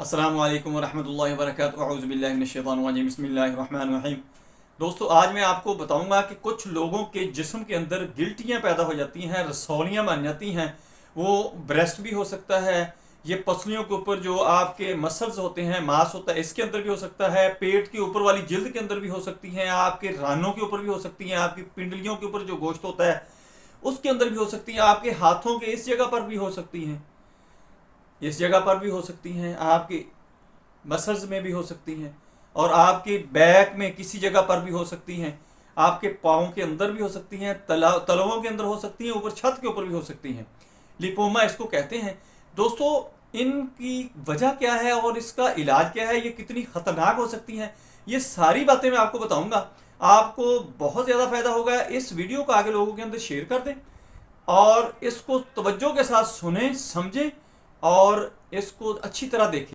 अस्सलामु अलैकुम वरहमतुल्लाहि वबरकातुहू अऊज़ु बिल्लाहि मिनश शैतानिर रजीम बिस्मिल्लाहिर रहमानिर रहीम। दोस्तों, आज मैं आपको बताऊंगा कि कुछ लोगों के जिस्म के अंदर गिल्टियाँ पैदा हो जाती हैं, रसौलियाँ बन जाती हैं। वो ब्रेस्ट भी हो सकता है, ये पसलियों के ऊपर जो आपके मसल्स होते हैं, मांस होता है, इसके अंदर भी हो सकता है, पेट के ऊपर वाली जिल्द के अंदर भी हो सकती हैं, आपके रानों के ऊपर भी हो सकती हैं, आपकी पिंडलियों के ऊपर जो गोश्त होता है उसके अंदर भी हो सकती हैं, आपके हाथों के इस जगह पर भी हो सकती हैं, इस जगह पर भी हो सकती हैं, आपकी मसल्स में भी हो सकती हैं, और आपके बैक में किसी जगह पर भी हो सकती हैं, आपके पाँव के अंदर भी हो सकती हैं, तलवों के अंदर हो सकती हैं, ऊपर छत के ऊपर भी हो सकती हैं। लिपोमा इसको कहते हैं। दोस्तों, इनकी वजह क्या है और इसका इलाज क्या है, ये कितनी ख़तरनाक हो सकती हैं, ये सारी बातें मैं आपको बताऊंगा। आपको बहुत ज़्यादा फ़ायदा होगा। इस वीडियो को आगे लोगों के अंदर शेयर कर दें और इसको तवज्जो के साथ सुने, समझें और इसको अच्छी तरह देखें।